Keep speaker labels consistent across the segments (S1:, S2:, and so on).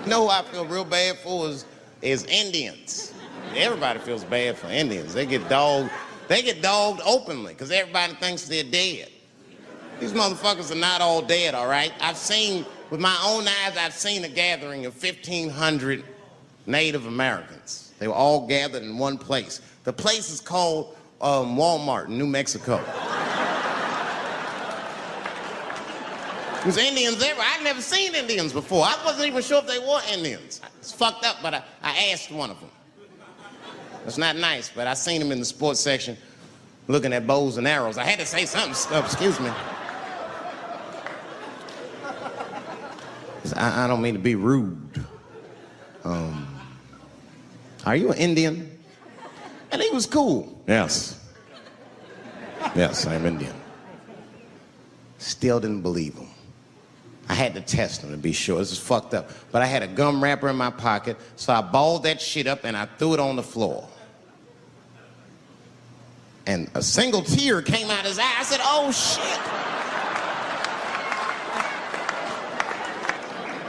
S1: You know who I feel real bad for is Indians. Everybody feels bad for Indians. They get dogged openly because everybody thinks they're dead. These motherfuckers are not all dead, all right? With my own eyes, I've seen a gathering of 1,500 Native Americans. They were all gathered in one place. The place is called Walmart in New Mexico. There's Indians everywhere. I'd never seen Indians before. I wasn't even sure if they were Indians. It's fucked up, but I asked one of them. It's not nice, but I seen him in the sports section looking at bows and arrows. I had to say something. Excuse me. I don't mean to be rude. Are you an Indian? And he was cool. Yes. Yes, I'm Indian. Still didn't believe him. I had to test him to be sure. This is fucked up. But I had a gum wrapper in my pocket, so I balled that shit up and I threw it on the floor. And a single tear came out his eye. I said, oh, shit.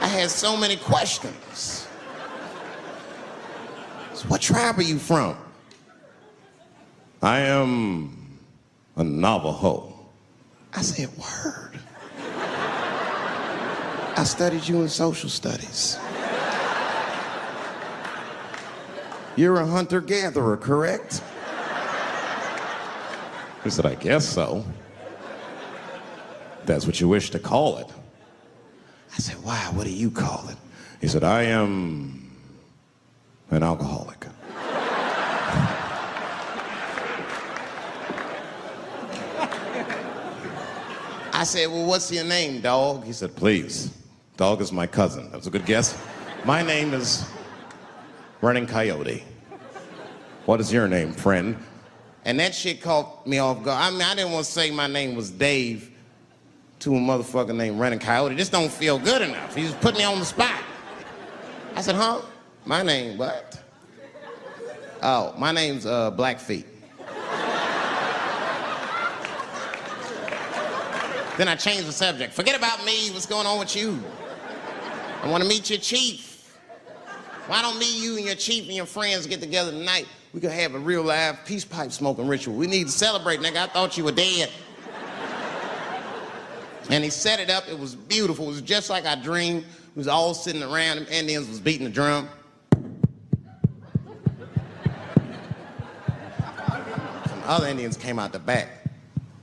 S1: I had so many questions. So what tribe are you from? I am a Navajo. I said, word. I studied you in social studies. You're a hunter-gatherer, correct? He said, I guess so. That's what you wish to call it. I said, why? What do you call it? He said, I am an alcoholic. I said, well, what's your name, dog? He said, please. Dog is my cousin. That was a good guess. My name is Running Coyote. What is your name, friend? And that shit caught me off guard. I mean, I didn't want to say my name was Dave to a motherfucker named Running Coyote. This don't feel good enough. He just put me on the spot. I said, huh? My name, what? Oh, my name's Blackfeet. Then I changed the subject. Forget about me. What's going on with you? I want to meet your chief. Why don't me, you, and your chief and your friends get together tonight? We could have a real live peace pipe smoking ritual. We need to celebrate, nigga. I thought you were dead. And he set it up. It was beautiful. It was just like I dreamed. We was all sitting around. Them Indians was beating the drum. Some other Indians came out the back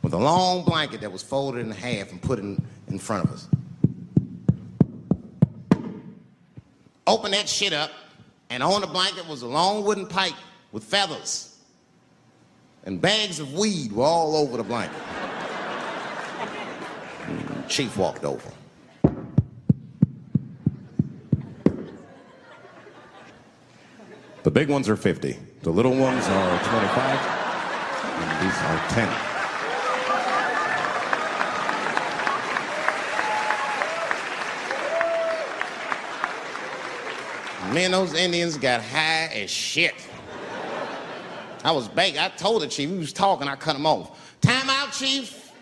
S1: with a long blanket that was folded in half and put in front of us. Open that shit up, and on the blanket was a long wooden pipe with feathers. And bags of weed were all over the blanket. Chief walked over. The big ones are 50. The little ones are 25. And these are 10. Me and those Indians got high as shit. I was baked. I told the chief, he was talking, I cut him off. Time out, chief.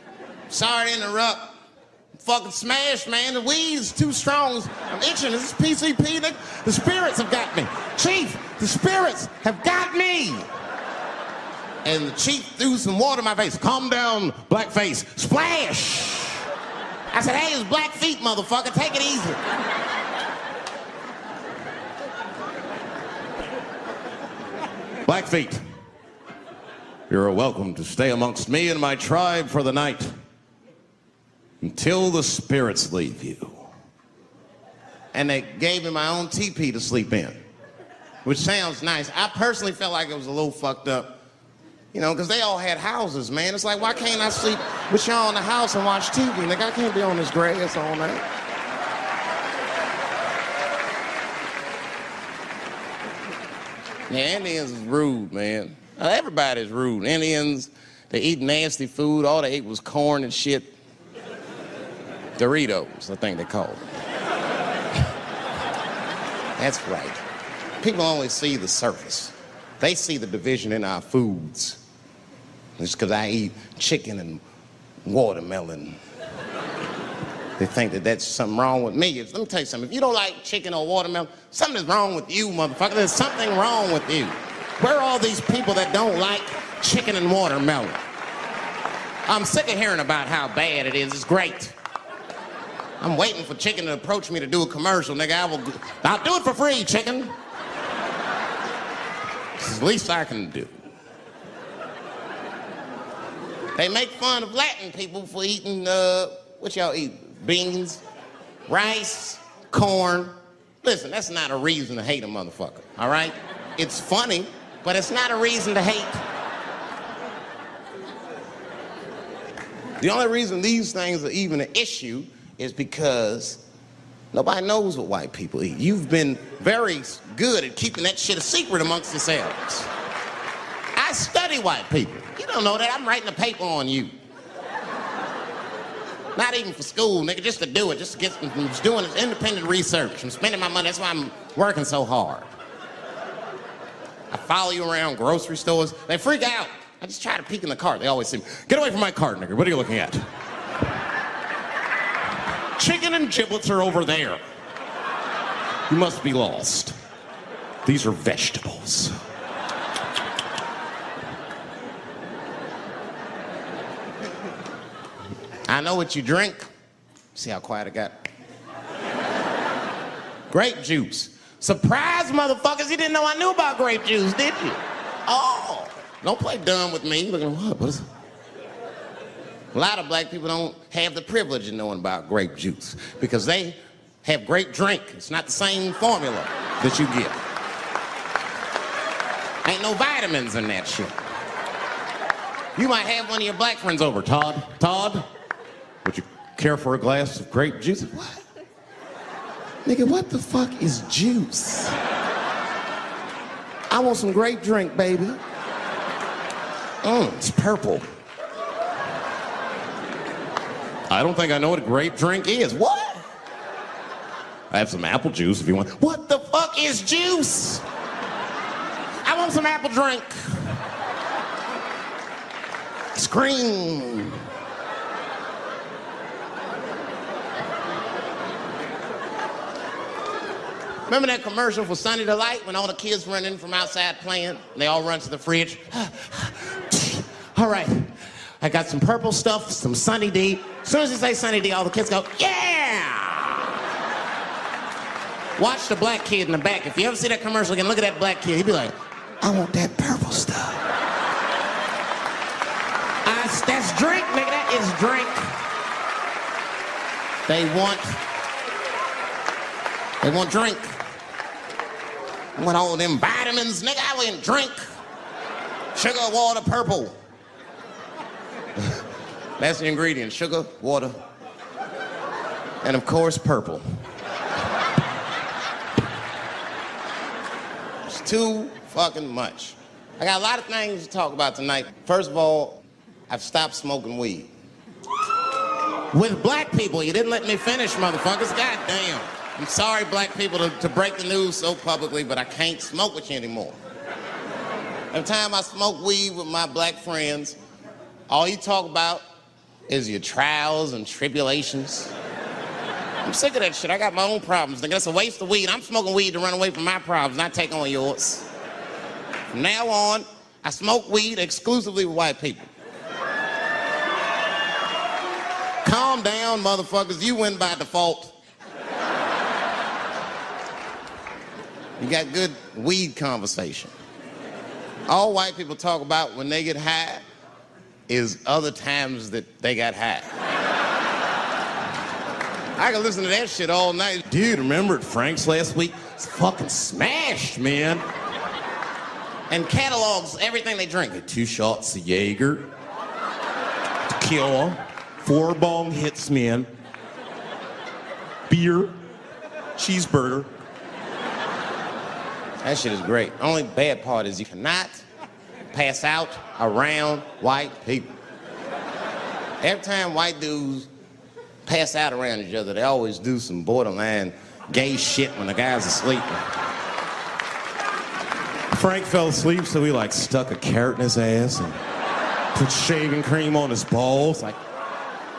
S1: Sorry to interrupt. I'm fucking smashed, man. The weed's too strong. I'm itching. This is PCP. The spirits have got me. Chief, the spirits have got me. And the chief threw some water in my face. Calm down, blackface. Splash. I said, hey, it's Blackfeet, motherfucker. Take it easy. Blackfeet, you're welcome to stay amongst me and my tribe for the night until the spirits leave you. And they gave me my own teepee to sleep in, which sounds nice. I personally felt like it was a little fucked up, you know, because they all had houses, man. It's like, why can't I sleep with y'all in the house and watch TV? Like, I can't be on this grass all night. Yeah, Indians is rude, man. Everybody's rude. Indians, they eat nasty food. All they ate was corn and shit. Doritos, I think they call it. That's right. People only see the surface. They see the division in our foods. It's because I eat chicken and watermelon. They think that that's something wrong with me. Let me tell you something. If you don't like chicken or watermelon, something is wrong with you, motherfucker. There's something wrong with you. Where are all these people that don't like chicken and watermelon? I'm sick of hearing about how bad it is. It's great. I'm waiting for chicken to approach me to do a commercial, nigga. I'll do it for free, chicken. It's the least I can do. They make fun of Latin people for eating, what y'all eat? Beans, rice, corn. Listen, that's not a reason to hate a motherfucker, all right? It's funny, but it's not a reason to hate. The only reason these things are even an issue is because nobody knows what white people eat. You've been very good at keeping that shit a secret amongst yourselves. I study white people. You don't know that. I'm writing a paper on you. Not even for school, nigga, just to do it, just to get, I'm just doing independent research. I'm spending my money, that's why I'm working so hard. I follow you around grocery stores. They freak out. I just try to peek in the cart. They always say, get away from my cart, nigga. What are you looking at? Chicken and giblets are over there. You must be lost. These are vegetables. I know what you drink. See how quiet I got? Grape juice. Surprise, motherfuckers, you didn't know I knew about grape juice, did you? Oh, don't play dumb with me. Looking at what is it? A lot of black people don't have the privilege of knowing about grape juice because they have grape drink. It's not the same formula that you get. Ain't no vitamins in that shit. You might have one of your black friends over. Todd, would you care for a glass of grape juice? What? Nigga, what the fuck is juice? I want some grape drink, baby. It's purple. I don't think I know what a grape drink is. What? I have some apple juice if you want. What the fuck is juice? I want some apple drink. Scream. Remember that commercial for Sunny Delight when all the kids run in from outside playing and they all run to the fridge? All right, I got some purple stuff, some Sunny D. As soon as you say Sunny D, all the kids go, yeah! Watch the black kid in the back. If you ever see that commercial again, look at that black kid. He'd be like, I want that purple stuff. That's drink, nigga, that is drink. They want drink. I want all them vitamins, nigga, I want drink. Sugar, water, purple. That's the ingredient, sugar, water, and of course, purple. It's too fucking much. I got a lot of things to talk about tonight. First of all, I've stopped smoking weed. With black people, you didn't let me finish, motherfuckers. God damn. I'm sorry, black people, to break the news so publicly, but I can't smoke with you anymore. Every time I smoke weed with my black friends, all you talk about is your trials and tribulations. I'm sick of that shit. I got my own problems. Nigga, that's a waste of weed. I'm smoking weed to run away from my problems, not take on yours. From now on, I smoke weed exclusively with white people. Calm down, motherfuckers. You win by default. You got good weed conversation. All white people talk about when they get high is other times that they got high. I can listen to that shit all night. Dude, remember at Frank's last week? It's fucking smashed, man. And catalogs everything they drink. 2 shots of Jaeger, tequila, 4 bong hits, man, beer, cheeseburger. That shit is great. Only bad part is you cannot pass out around white people. Every time white dudes pass out around each other, they always do some borderline gay shit when the guy's asleep. Frank fell asleep, so he like stuck a carrot in his ass and put shaving cream on his balls. Like,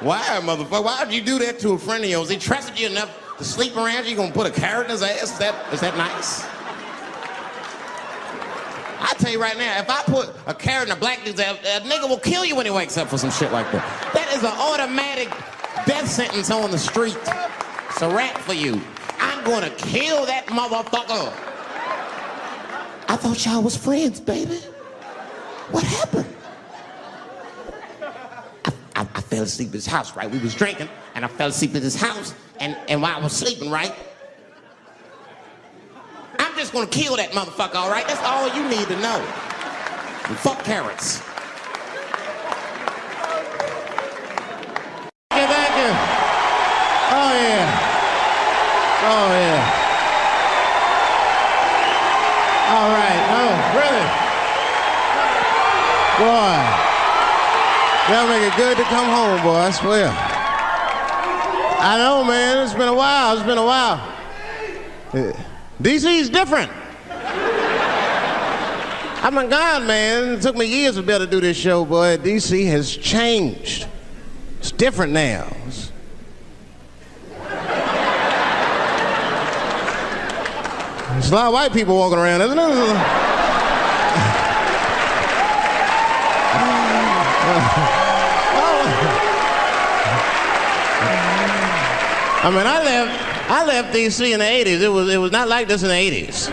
S1: Why, motherfucker? Why would you do that to a friend of yours? He trusted you enough to sleep around you. You gonna put a carrot in his ass? Is that nice? I tell you right now, if I put a carrot in a black dude's ass, a nigga will kill you when he wakes up for some shit like that. That is an automatic death sentence on the street. It's a rap for you. I'm gonna kill that motherfucker. I thought y'all was friends, baby. What happened? I fell asleep at his house, right? We was drinking, and I fell asleep at his house, and while I was sleeping, right? I'm just gonna kill that motherfucker, all right? That's all you need to know. And fuck carrots.
S2: Thank you. Oh, yeah. Oh, yeah. All right. Oh, really? Boy. That'll make it good to come home, boy, I swear. I know, man. It's been a while. It's been a while. DC's different. I've been gone, man. It took me years to be able to do this show, boy. DC has changed. It's different now. There's a lot of white people walking around, isn't there? I mean, I left DC in the 80s. It was not like this in the 80s.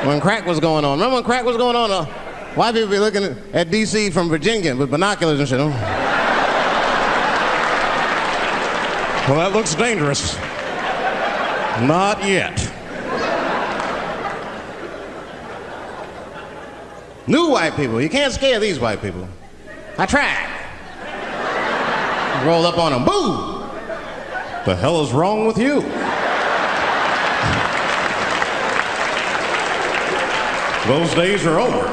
S2: When crack was going on. Remember when crack was going on? White people be looking at DC from Virginia with binoculars and shit. Well, that looks dangerous. Not yet. New white people. You can't scare these white people. I tried. Roll up on them. Boo! The hell is wrong with you? Those days are over.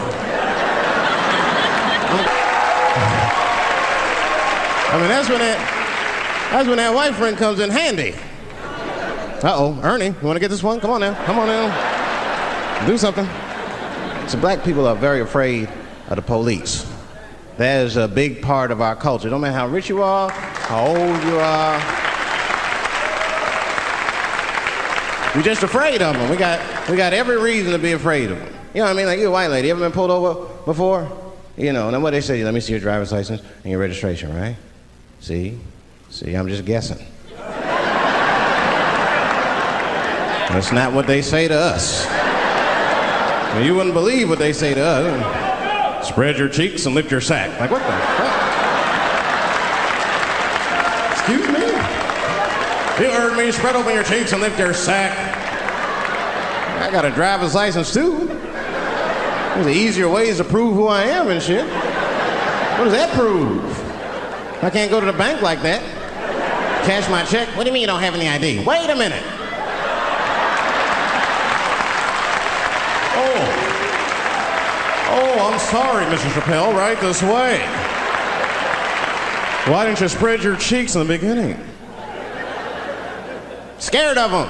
S2: I mean, that's when that white friend comes in handy. Uh-oh, Ernie, you want to get this one? Come on now. Come on now. Do something. So black people are very afraid of the police. That is a big part of our culture. No matter how rich you are, how old you are. We're just afraid of them. We got every reason to be afraid of them. You know what I mean? Like, you're a white lady. You ever been pulled over before? You know, and then what they say, let me see your driver's license and your registration, right? See, I'm just guessing. That's not what they say to us. I mean, you wouldn't believe what they say to us. Spread your cheeks and lift your sack. Like, what the fuck? Excuse me? You heard me. Spread open your cheeks and lift your sack. I got a driver's license, too. There's easier ways to prove who I am and shit. What does that prove? I can't go to the bank like that. Cash my check. What do you mean you don't have any ID? Wait a minute. Oh, I'm sorry, Mr. Chappelle. Right this way. Why didn't you spread your cheeks in the beginning? Scared of them.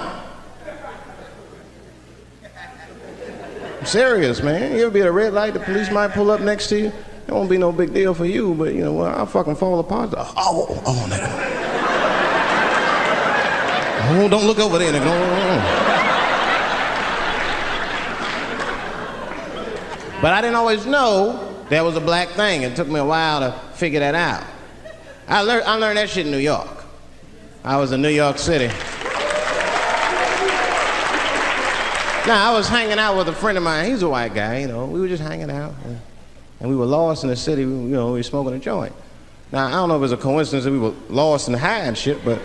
S2: I'm serious, man. You ever be at a red light, the police might pull up next to you. It won't be no big deal for you, but you know, well, I'll fucking fall apart. Oh, nigga. Oh, don't look over there, nigga. No. But I didn't always know that was a black thing. It took me a while to figure that out. I learned that shit in New York. I was in New York City. Now, I was hanging out with a friend of mine. He's a white guy, you know. We were just hanging out. And we were lost in the city. We were smoking a joint. Now, I don't know if it was a coincidence that we were lost and high and shit, but...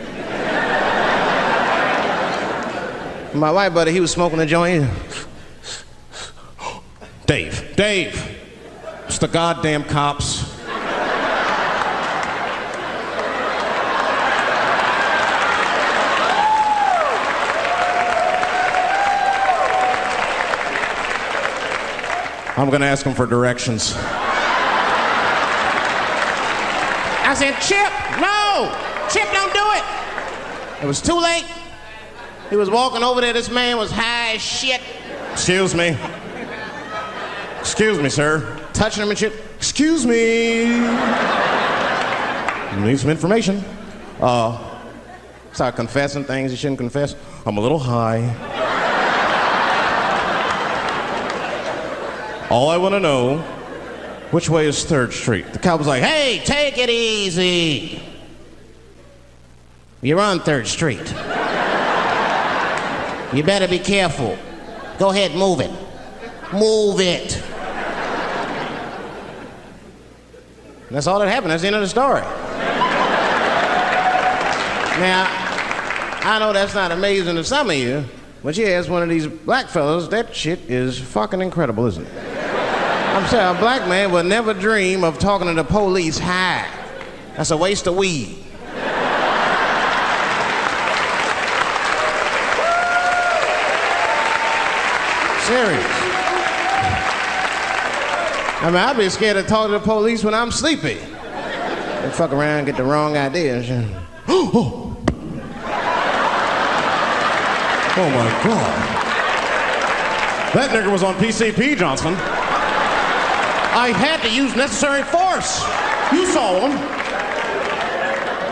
S2: my white buddy, he was smoking a joint. Dave, it's the goddamn cops. I'm gonna ask him for directions. I said, Chip, no! Chip, don't do it! It was too late. He was walking over there, this man was high as shit. Excuse me, sir. Touching him and shit. Excuse me. Need some information. Start confessing things you shouldn't confess. I'm a little high. All I want to know, which way is 3rd Street? The cop was like, hey, take it easy. You're on 3rd Street. You better be careful. Go ahead, move it. Move it. And that's all that happened. That's the end of the story. Now, I know that's not amazing to some of you, but you ask one of these black fellas, that shit is fucking incredible, isn't it? I'm saying a black man would never dream of talking to the police high. That's a waste of weed. Serious. I mean, I'd be scared to talk to the police when I'm sleepy. They fuck around, get the wrong idea and shit. Oh my God. That nigger was on PCP, Johnson. I had to use necessary force. You saw him.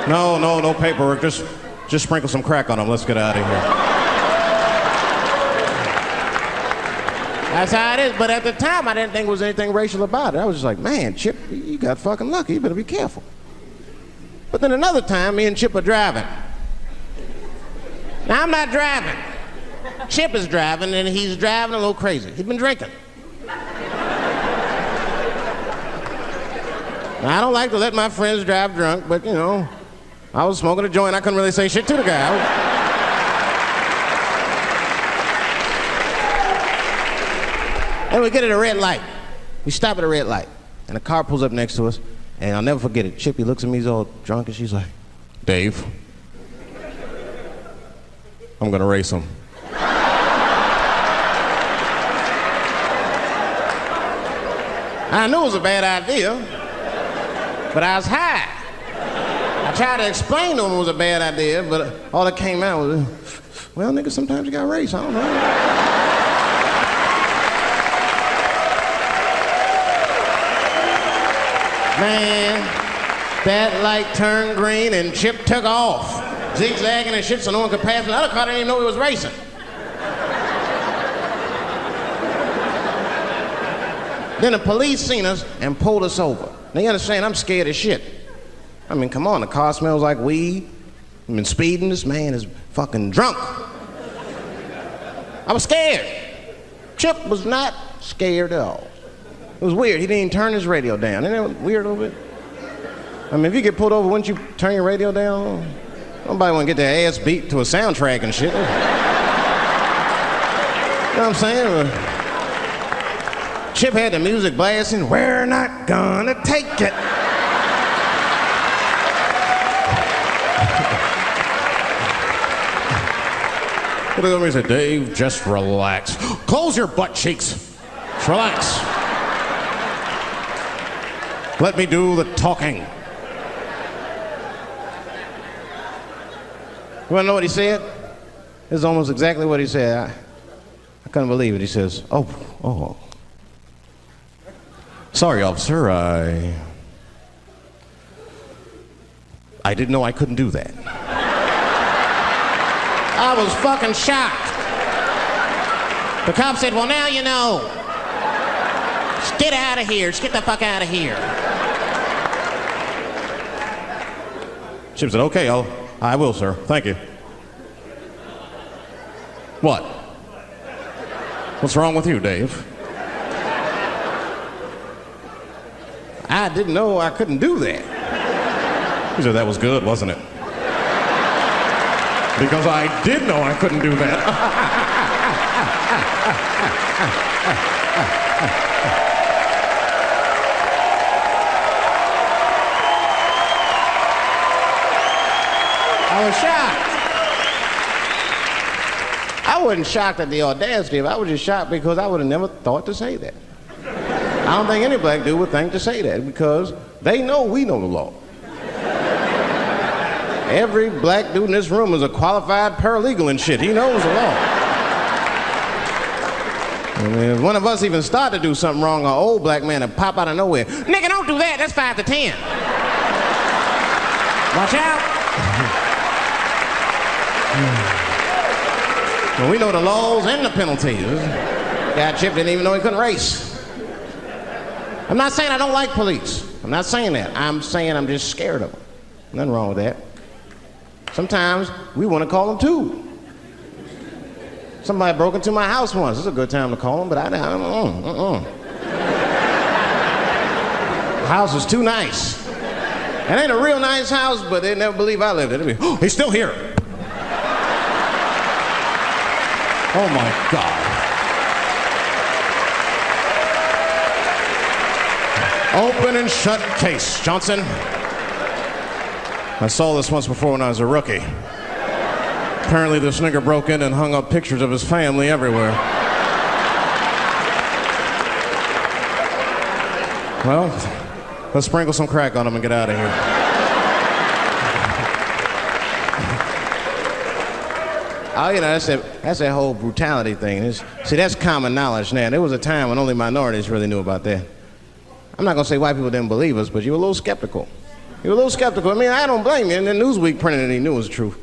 S2: No paperwork. Just sprinkle some crack on him. Let's get out of here. That's how it is. But at the time, I didn't think there was anything racial about it. I was just like, man, Chip, you got fucking lucky. You better be careful. But then another time, me and Chip are driving. Now, I'm not driving. Chip is driving, and he's driving a little crazy. He's been drinking. Now, I don't like to let my friends drive drunk, but, you know, I was smoking a joint. I couldn't really say shit to the guy. And we get at a red light. We stop at a red light, and a car pulls up next to us, and I'll never forget it. Chippy looks at me, he's all drunk, and she's like, Dave, I'm gonna race him. I knew it was a bad idea, but I was high. I tried to explain to him it was a bad idea, but all that came out was, well, nigga, sometimes you gotta race, I don't know. Man, that light turned green and Chip took off, zigzagging and shit so no one could pass me. The other car didn't even know he was racing. Then the police seen us and pulled us over. Now you understand, I'm scared as shit. I mean, come on, the car smells like weed. I've been speeding, this man is fucking drunk. I was scared. Chip was not scared at all. It was weird, he didn't even turn his radio down. Isn't that weird a little bit? I mean, if you get pulled over, wouldn't you turn your radio down? Nobody want to get their ass beat to a soundtrack and shit. You know what I'm saying? Chip had the music blasting, we're not gonna take it. He looked at me and said, Dave, just relax. Close your butt cheeks. Just relax. Let me do the talking. You wanna know what he said? This is almost exactly what he said. I couldn't believe it. He says, oh. Sorry, officer, I didn't know I couldn't do that. I was fucking shocked. The cop said, well, now you know. Just get out of here. Just get the fuck out of here. Chip said, okay, I will, sir. Thank you. What? What's wrong with you, Dave? I didn't know I couldn't do that. He said, that was good, wasn't it? Because I did know I couldn't do that. I was shocked. I wasn't shocked at the audacity of it. I was just shocked because I would have never thought to say that. I don't think any black dude would think to say that because they know we know the law. Every black dude in this room is a qualified paralegal and shit. He knows the law. I mean, if one of us even start to do something wrong, an old black man would pop out of nowhere. Nigga, don't do that. That's 5 to 10. Watch out! Well, we know the laws and the penalties. Guy Chip didn't even know he couldn't race. I'm not saying I don't like police. I'm not saying that. I'm saying I'm just scared of them. Nothing wrong with that. Sometimes we want to call them too. Somebody broke into my house once. It's a good time to call them, but I don't. The house is too nice. It ain't a real nice house, but they never believe I lived in it. Oh, he's still here. Oh my God. Open and shut case, Johnson. I saw this once before when I was a rookie. Apparently this nigger broke in and hung up pictures of his family everywhere. Well, let's sprinkle some crack on him and get out of here. Oh, you know, that's that whole brutality thing. See, that's common knowledge now. There was a time when only minorities really knew about that. I'm not going to say white people didn't believe us, but you were a little skeptical. You were a little skeptical. I mean, I don't blame you. And then Newsweek printed it, he knew it was true.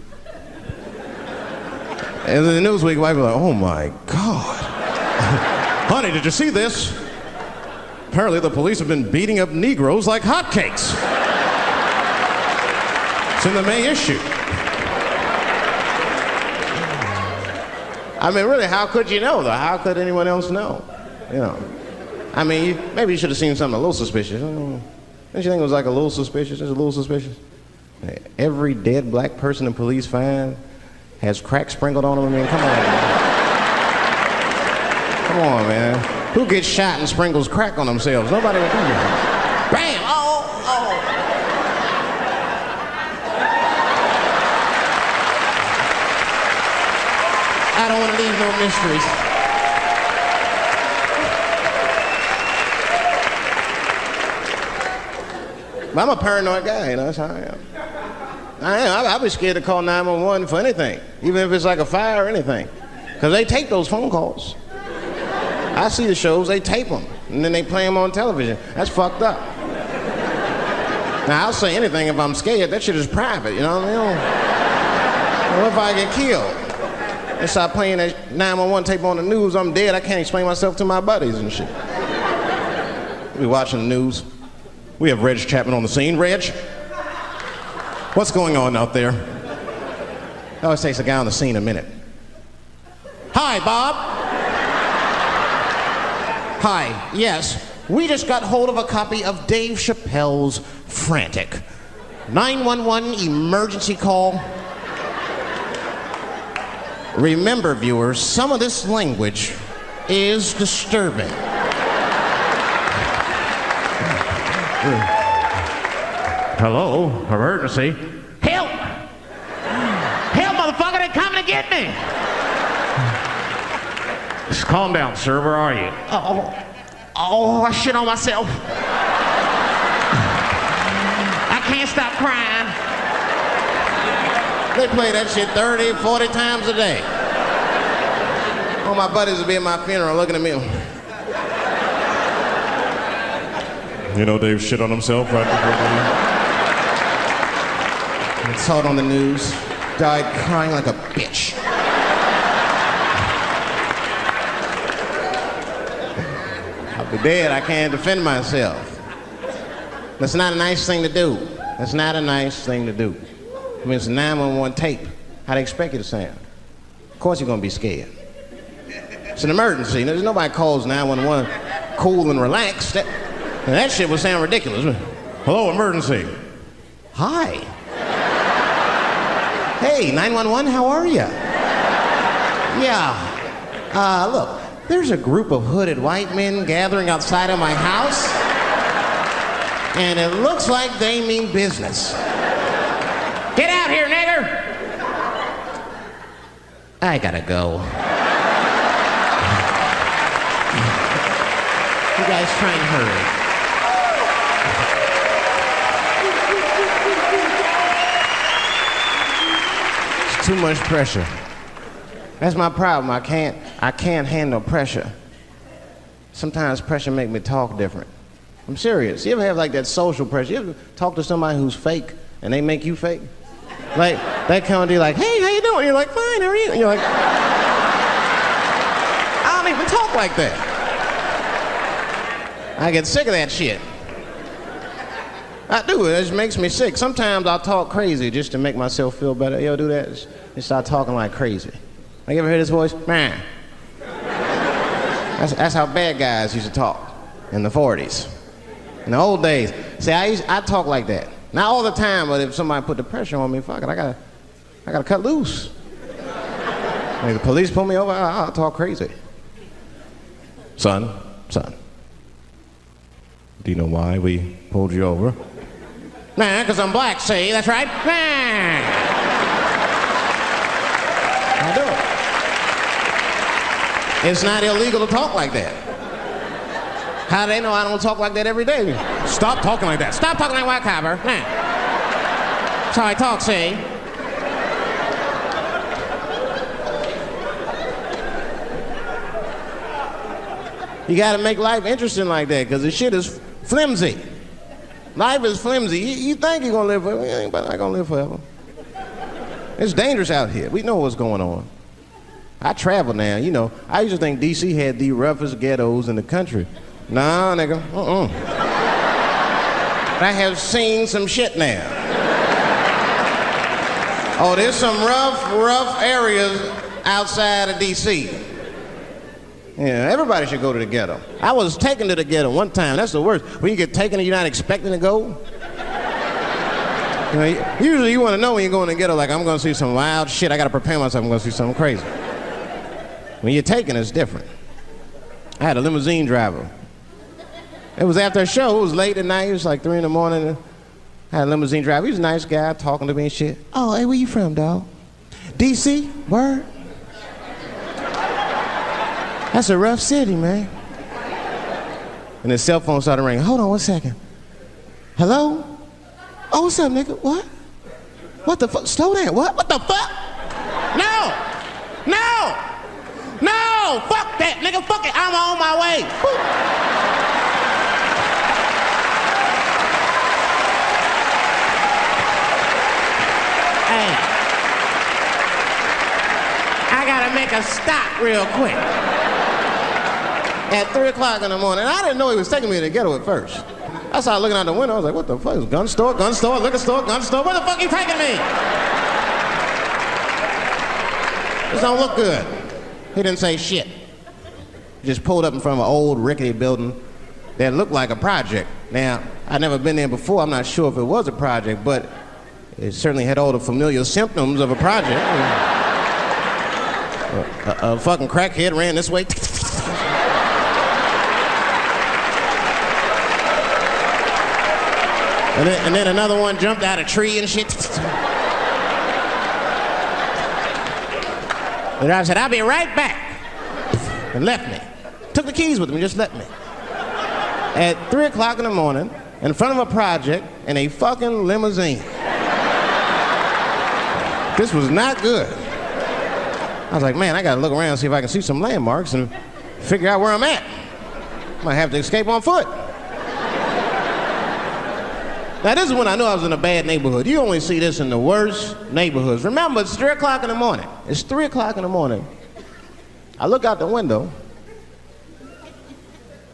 S2: And then the Newsweek white people were like, oh my God. Honey, did you see this? Apparently the police have been beating up Negroes like hotcakes. It's in the May issue. I mean, really, how could you know, though? How could anyone else know? You know. I mean, maybe you should have seen something a little suspicious. Don't you think it was like a little suspicious? Just a little suspicious? Every dead black person the police find has crack sprinkled on them. I mean, come on, man. Come on, man. Who gets shot and sprinkles crack on themselves? Nobody would do that. Bam! Oh, oh. I don't want to leave no mysteries. But I'm a paranoid guy, you know, that's how I am. I'd be scared to call 911 for anything, even if it's like a fire or anything. Because they tape those phone calls. I see the shows, they tape them, and then they play them on television. That's fucked up. Now, I'll say anything if I'm scared. That shit is private, you know what I mean? What if I get killed? They start playing that 911 tape on the news, I'm dead, I can't explain myself to my buddies and shit. We watching the news. We have Reg Chapman on the scene. Reg, what's going on out there? It always takes a guy on the scene a minute. Hi, Bob. Hi, yes. We just got hold of a copy of Dave Chappelle's Frantic. 911 emergency call. Remember, viewers, some of this language is disturbing. Hello, emergency.
S3: Help! Help, motherfucker, they're coming to get me!
S2: Just calm down, sir. Where are you?
S3: Oh, I shit on myself. I can't stop crying.
S1: They play that shit 30, 40 times a day. All my buddies will be at my funeral looking at me.
S2: You know Dave shit on himself right before
S1: I saw it on the news. Died crying like a bitch. I'll be dead. I can't defend myself. That's not a nice thing to do. That's not a nice thing to do. I mean, it's a 911 tape. How they expect you to sound? Of course you're gonna be scared. It's an emergency. There's nobody calls 911 cool and relaxed. That shit would sound ridiculous.
S2: Hello, emergency.
S1: Hi. Hey, 911, how are you? Yeah. Look, there's a group of hooded white men gathering outside of my house, and it looks like they mean business. Get out here, nigger! I gotta go. You guys try and hurry. It's too much pressure. That's my problem. I can't handle pressure. Sometimes pressure makes me talk different. I'm serious. You ever have like that social pressure? You ever talk to somebody who's fake
S2: and they make you fake. Like, they come and be like, hey, how you doing? You're like, fine, how are you? And you're like, I don't even talk like that. I get sick of that shit. I do, it just makes me sick. Sometimes I'll talk crazy just to make myself feel better. You ever do that? Just start talking like crazy. Like, you ever hear this voice? Man. That's how bad guys used to talk in the 40s. In the old days. See, I talk like that. Not all the time, but if somebody put the pressure on me, fuck it, I gotta cut loose. If the police pull me over, I'll talk crazy. Son, do you know why we pulled you over? Nah, because I'm black, see, that's right. Nah. I do it. It's not illegal to talk like that. How do they know I don't talk like that every day? Stop talking like that. Stop talking like white copper. Nah. That's how I talk, see? You gotta make life interesting like that, because the shit is flimsy. Life is flimsy. You think you're gonna live forever, you ain't not gonna live forever. It's dangerous out here. We know what's going on. I travel now, you know. I used to think DC had the roughest ghettos in the country. Nah, nigga, I have seen some shit now. Oh, there's some rough areas outside of DC. Yeah, everybody should go to the ghetto. I was taken to the ghetto one time. That's the worst. When you get taken and you're not expecting to go. You know, usually you want to know when you're going to the ghetto, like, I'm going to see some wild shit. I got to prepare myself. I'm going to see something crazy. When you're taken, it's different. I had a limousine driver. It was after a show. It was late at night. It was like 3 in the morning. I had a limousine driver. He was a nice guy, talking to me and shit. Oh, hey, where you from, dog? DC? Word? That's a rough city, man. And his cell phone started ringing. Hold on 1 second. Hello? Oh, what's up, nigga? What? What the fuck? Slow down. What? What the fuck? No! Fuck that, nigga. Fuck it. I'm on my way. Woo. Hey. I gotta make a stop real quick. At 3 o'clock in the morning. I didn't know he was taking me to the ghetto at first. I started looking out the window. I was like, what the fuck? Is gun store, liquor store, gun store? Where the fuck are you taking me? This don't look good. He didn't say shit. He just pulled up in front of an old rickety building that looked like a project. Now, I'd never been there before. I'm not sure if it was a project, but it certainly had all the familiar symptoms of a project. A fucking crackhead ran this way. And then another one jumped out of a tree and shit. The driver said, I'll be right back. And left me. Took the keys with him and just left me. At 3 o'clock in the morning, in front of a project, in a fucking limousine. This was not good. I was like, man, I gotta look around and see if I can see some landmarks and figure out where I'm at. Might have to escape on foot. Now, this is when I knew I was in a bad neighborhood. You only see this in the worst neighborhoods. Remember, it's 3 o'clock in the morning. It's 3 o'clock in the morning. I look out the window.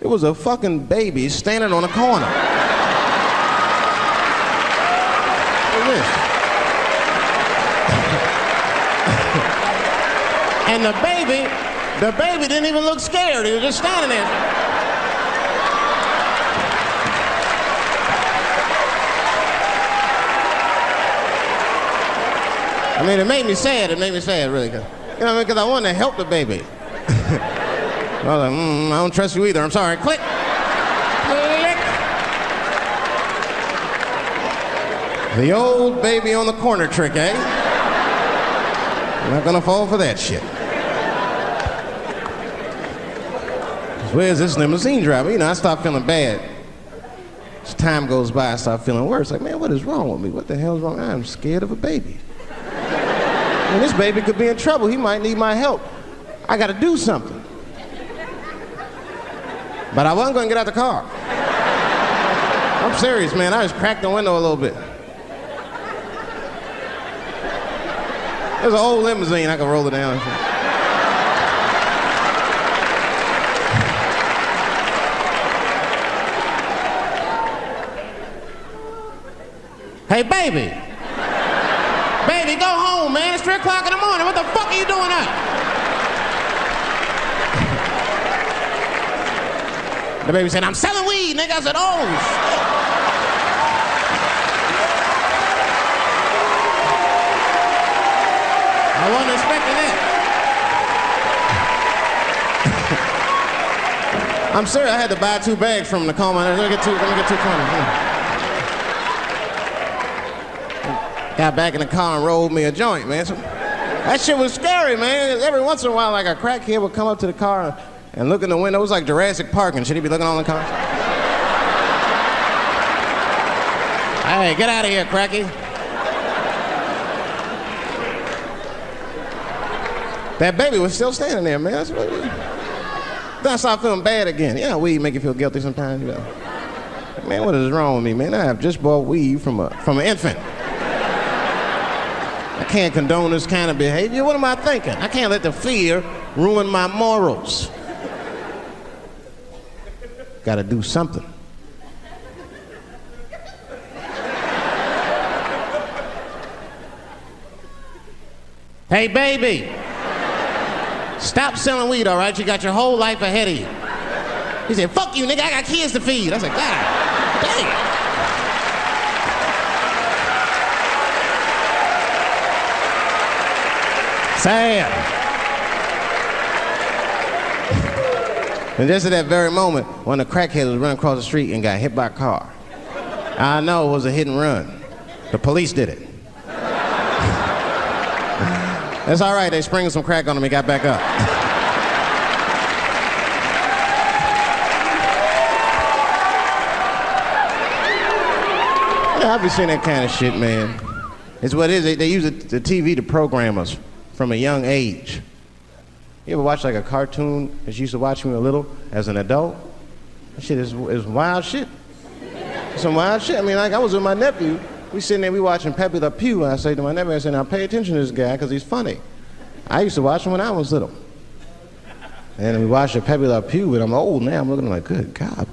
S2: It was a fucking baby standing on a corner. Look at this. And the baby didn't even look scared. He was just standing there. I mean, it made me sad, really. You know, because I wanted to help the baby. I was like, I don't trust you either, I'm sorry. Click. Click. The old baby on the corner trick, eh? I'm not gonna fall for that shit. Where's this limousine driver? You know, I start feeling bad. As time goes by, I start feeling worse. Like, man, what is wrong with me? What the hell's wrong? I'm scared of a baby. And this baby could be in trouble. He might need my help. I gotta do something. But I wasn't gonna get out the car. I'm serious, man. I just cracked the window a little bit. There's an old limousine, I can roll it down and shit. Hey, baby. Baby, go home, man. It's 3 o'clock in the morning. What the fuck are you doing up? The baby said, I'm selling weed, nigga. I said, oh, shit. I wasn't expecting that. I'm sorry, I had to buy 2 bags from the coma. Let me get 2 coins. Got back in the car and rolled me a joint, man. So, that shit was scary, man. Every once in a while, like a crackhead would come up to the car and look in the window. It was like Jurassic Park, and should he be looking on the car? Hey, get out of here, cracky. That baby was still standing there, man. Then I started feeling bad again. You know, weed make you feel guilty sometimes, you know. Man, what is wrong with me, man? I have just bought weed from an infant. I can't condone this kind of behavior. What am I thinking? I can't let the fear ruin my morals. Gotta do something. Hey, baby. Stop selling weed, all right? You got your whole life ahead of you. He said, fuck you, nigga, I got kids to feed. I said, God damn. Sad. And just at that very moment, one of the crackheads was running across the street and got hit by a car. I know it was a hit and run. The police did it. That's all right, they sprinkled some crack on him and got back up. Yeah, I've been seeing that kind of shit, man. It's what it is, they use the TV to program us from a young age. You ever watch like a cartoon that you used to watch when you were little as an adult? That shit is wild shit. Some wild shit. I mean, like I was with my nephew, we sitting there, we watching Pepe Le Pew, and I say to my nephew, I said, now pay attention to this guy because he's funny. I used to watch him when I was little. And we watched Pepe Le Pew, and I'm old now, I'm looking like, good God, what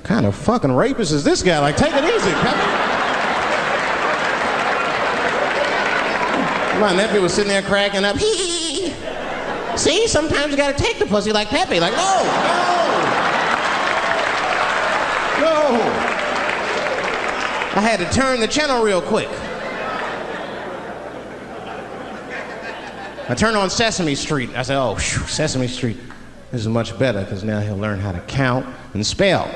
S2: kind of fucking rapist is this guy? Like, take it easy, Pepe. My nephew was sitting there cracking up. Hee. See, sometimes you gotta take the pussy like Pepe. Like, no. I had to turn the channel real quick. I turned on Sesame Street. I said, oh, whew, Sesame Street. This is much better because now he'll learn how to count and spell.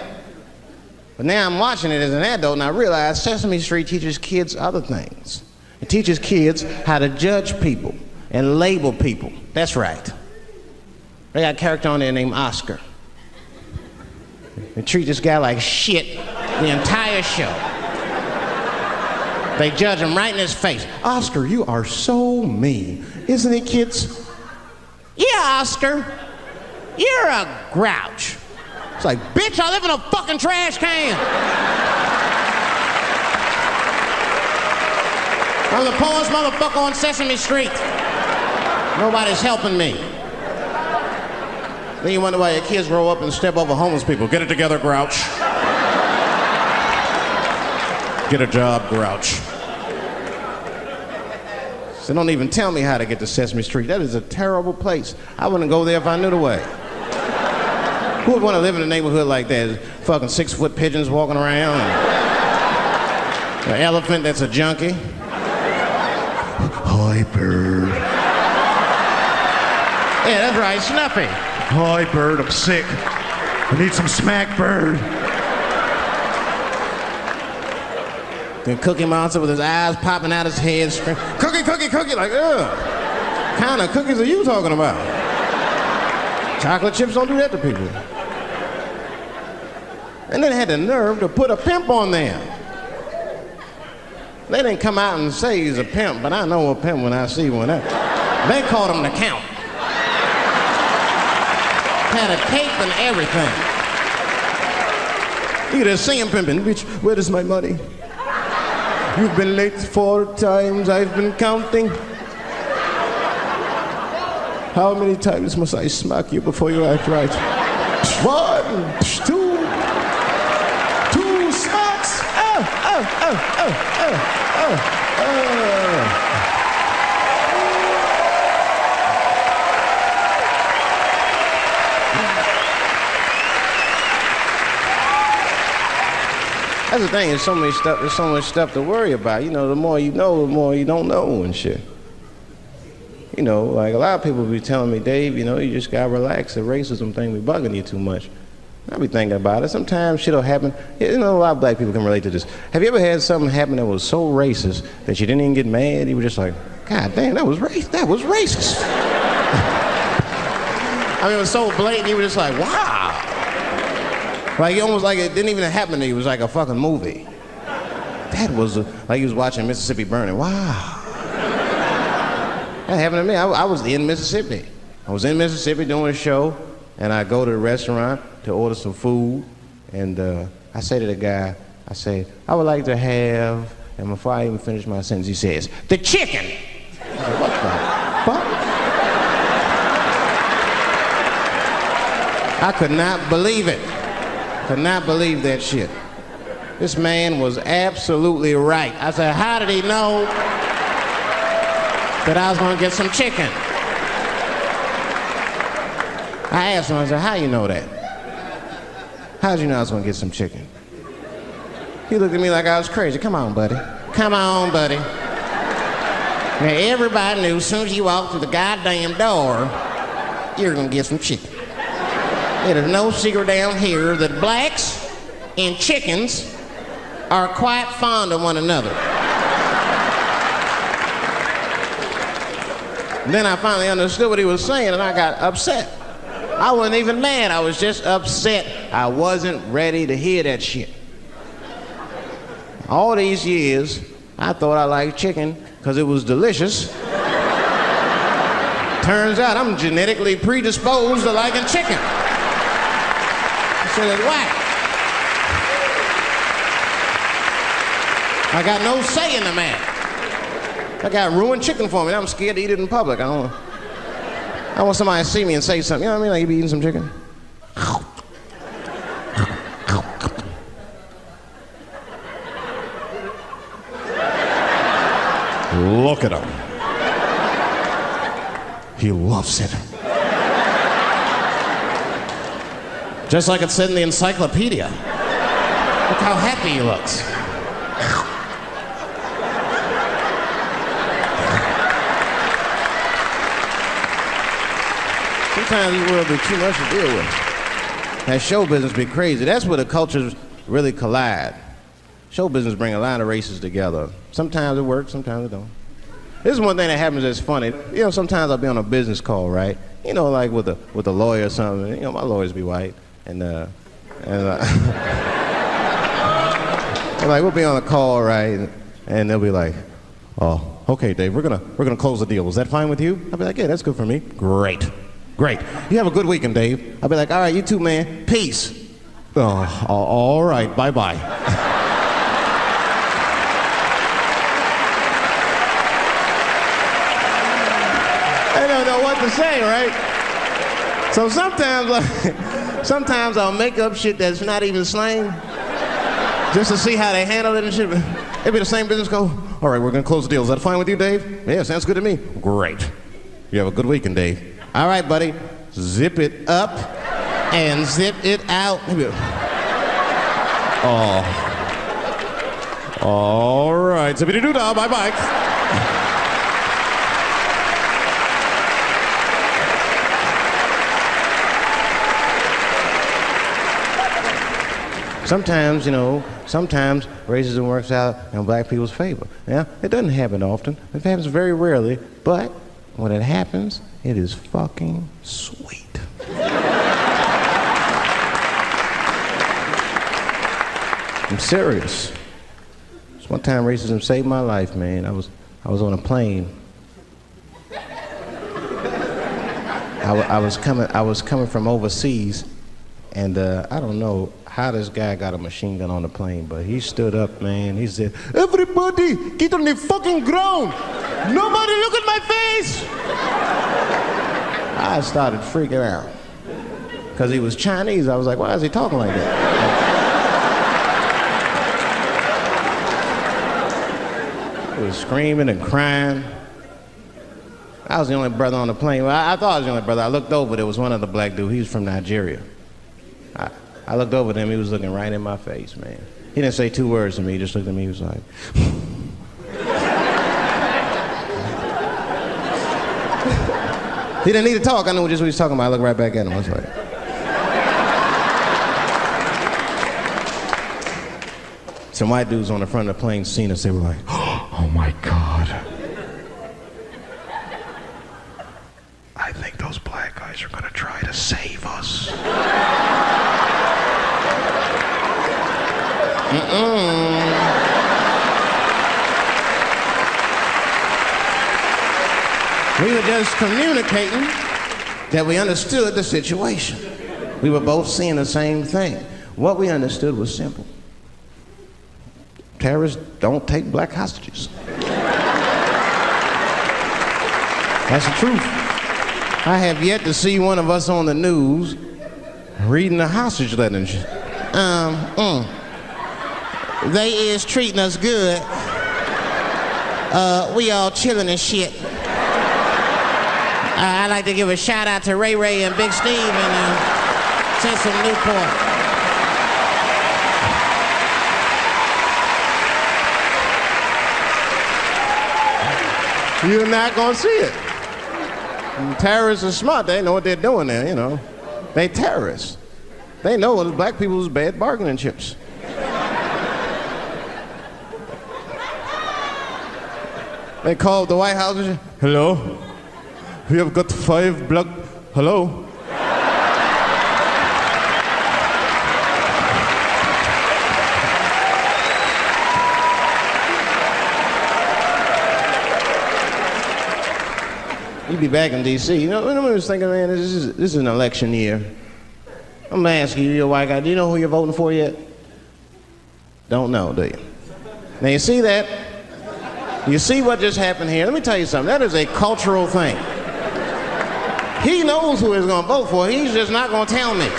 S2: But now I'm watching it as an adult and I realize Sesame Street teaches kids other things. It teaches kids how to judge people and label people. That's right. They got a character on there named Oscar. They treat this guy like shit the entire show. They judge him right in his face. Oscar, you are so mean. Isn't it, kids? Yeah, Oscar. You're a grouch. It's like, bitch, I live in a fucking trash can. I'm the poorest motherfucker on Sesame Street. Nobody's helping me. Then you wonder why your kids grow up and step over homeless people. Get it together, grouch. Get a job, grouch. So don't even tell me how to get to Sesame Street. That is a terrible place. I wouldn't go there if I knew the way. Who would want to live in a neighborhood like that? Fucking 6-foot pigeons walking around. An elephant that's a junkie. Hi, bird. Yeah, that's right, Snuffy.
S4: Hi, bird, I'm sick. I need some smack, bird.
S2: Then Cookie Monster with his eyes popping out his head, cookie, cookie, cookie, like, ugh. What kind of cookies are you talking about? Chocolate chips don't do that to people. And then they had the nerve to put a pimp on there. They didn't come out and say he's a pimp, but I know a pimp when I see one. They called him the Count. Had a cape and everything. You could just see him pimping. Bitch, where is my money? You've been late 4 times, I've been counting. How many times must I smack you before you act right? 1, 2 smacks. That's the thing, there's so much stuff to worry about. You know, the more you know, the more you don't know and shit. You know, like a lot of people be telling me, Dave, you know, you just gotta relax. The racism thing be bugging you too much. I be thinking about it. Sometimes shit'll happen. You know, a lot of black people can relate to this. Have you ever had something happen that was so racist that you didn't even get mad? You were just like, God damn, that was racist. I mean, it was so blatant, you were just like, wow. Like, almost like it didn't even happen to you. It was like a fucking movie. That was like you was watching Mississippi Burning. Wow. That happened to me. I was in Mississippi. I was in Mississippi doing a show, and I go to the restaurant to order some food, and I say to the guy, I say, I would like to have, and before I even finish my sentence, he says, the chicken. I said, what the fuck? I could not believe it. Could not believe that shit. This man was absolutely right. I said, how did he know that I was gonna get some chicken? I asked him, I said, how you know that? How'd you know I was gonna get some chicken? He looked at me like I was crazy. Come on, buddy. Come on, buddy. Now, everybody knew as soon as you walked through the goddamn door, you're gonna get some chicken. There's no secret down here that blacks and chickens are quite fond of one another. And then I finally understood what he was saying, and I got upset. I wasn't even mad, I was just upset. I wasn't ready to hear that shit. All these years, I thought I liked chicken because it was delicious. Turns out I'm genetically predisposed to liking chicken. So that's whack. I got no say in the matter. That guy ruined chicken for me. I'm scared to eat it in public. I want somebody to see me and say something. You know what I mean? Like, you be eating some chicken? Look at him. He loves it. Just like it said in the encyclopedia. Look how happy he looks. Sometimes this world be too much to deal with. That show business be crazy. That's where the cultures really collide. Show business bring a lot of races together. Sometimes it works, sometimes it don't. This is one thing that happens that's funny. You know, sometimes I'll be on a business call, right? You know, like with a lawyer or something. You know, my lawyers be white, and like we'll be on a call, right? And they'll be like, "Oh, okay, Dave, we're gonna close the deal. Is that fine with you?" I'll be like, "Yeah, that's good for me." Great. You have a good weekend, Dave. I'll be like, "All right, you too, man. Peace." Oh, all right, bye-bye. I don't know what to say, right? So sometimes I'll make up shit that's not even slang, just to see how they handle it and shit. It'll be the same business go, "All right, we're gonna close the deal. Is that fine with you, Dave?" "Yeah, sounds good to me." "Great. You have a good weekend, Dave." "All right, buddy. Zip it up and zip it out." Oh. All right. Zippity-doo-dah. Bye-bye. Sometimes, you know, racism works out in black people's favor. Yeah, it doesn't happen often. It happens very rarely, but when it happens, it is fucking sweet. I'm serious. This one time racism saved my life, man. I was on a plane. I was coming from overseas, and I don't know how this guy got a machine gun on the plane, but he stood up, man. He said, "Everybody, get on the fucking ground. Nobody look at my face." I started freaking out. Because he was Chinese. I was like, why is he talking like that? He was screaming and crying. I was the only brother on the plane. Well, I thought I was the only brother. I looked over, there was one other black dude. He was from Nigeria. I looked over at him, he was looking right in my face, man. He didn't say 2 words to me, he just looked at me, he was like... He didn't need to talk, I knew just what he was talking about. I looked right back at him, I was like... Some white dudes on the front of the plane seen us, they were like, oh my God. I think those black guys are gonna try to save us. We were just communicating that we understood the situation. We were both seeing the same thing. What we understood was simple. Terrorists don't take black hostages. That's the truth. I have yet to see one of us on the news reading a hostage letter and shit. They is treating us good. We all chilling and shit. I'd like to give a shout out to Ray Ray and Big Steve and send some Newport. You're not gonna see it. And terrorists are smart. They know what they're doing there, you know. They terrorists. They know that black people's bad bargaining chips. They called the White House and said, hello? We have got 5 black... Hello? You'd be back in D.C. You know, I was thinking, man, this is an election year. I'm gonna ask you, you're a white guy, do you know who you're voting for yet? Don't know, do you? Now you see that? You see what just happened here? Let me tell you something, that is a cultural thing. He knows who he's gonna vote for, he's just not gonna tell me.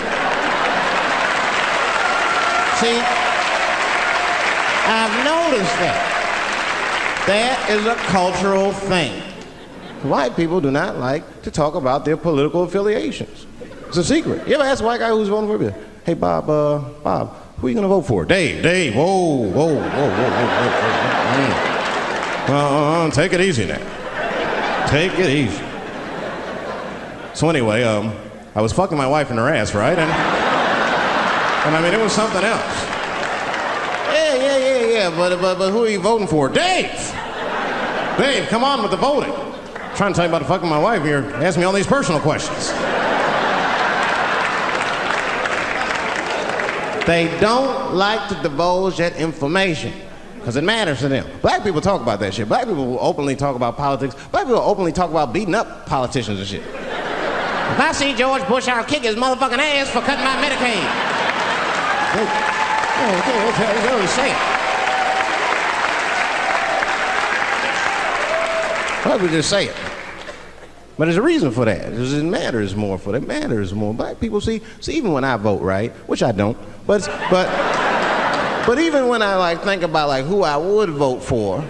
S2: See, I've noticed that. That is a cultural thing. White people do not like to talk about their political affiliations. It's a secret. You ever ask a white guy who's voting for you? Hey, Bob, who are you gonna vote for? Dave, whoa. Take it easy now. Take it easy. So anyway, I was fucking my wife in her ass, right? And I mean, it was something else. Yeah, but who are you voting for? Dave, come on with the voting. I'm trying to tell you about fucking my wife here. Ask me all these personal questions. They don't like to divulge that information because it matters to them. Black people talk about that shit. Black people will openly talk about politics. Black people will openly talk about beating up politicians and shit. If I see George Bush, I'll kick his motherfucking ass for cutting my Medicaid. They always say it. Why would just say it? But there's a reason for that. It matters more for them. It matters more. Black people see even when I vote, right? Which I don't. But even when I like think about like who I would vote for,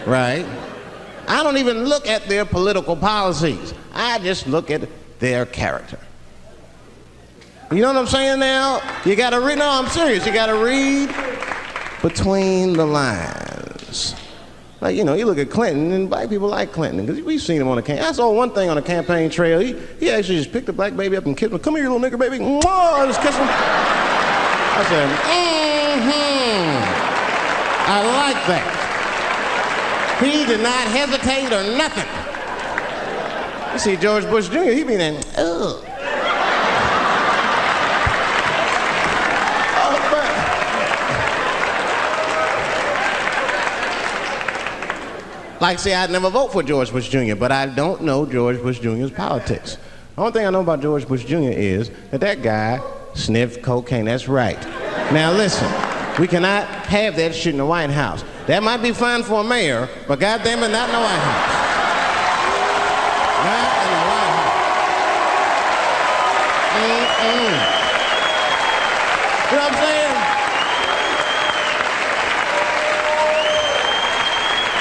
S2: right? I don't even look at their political policies. I just look at their character. You know what I'm saying now? You gotta read, no, I'm serious. You gotta read between the lines. Like, you know, you look at Clinton, and black people like Clinton, because we've seen him on the campaign. I saw one thing on the campaign trail. He actually just picked a black baby up and kissed him. Come here, you little nigger baby. Mwah, just kiss him. I said, I like that. He did not hesitate or nothing. You see George Bush Jr., he be there, ugh. Like, say, I'd never vote for George Bush Jr., but I don't know George Bush Jr.'s politics. The only thing I know about George Bush Jr. is that guy sniffed cocaine. That's right. Now, listen, we cannot have that shit in the White House. That might be fine for a mayor, but goddamn it, not in the White House. Not in the White House. You know what I'm saying?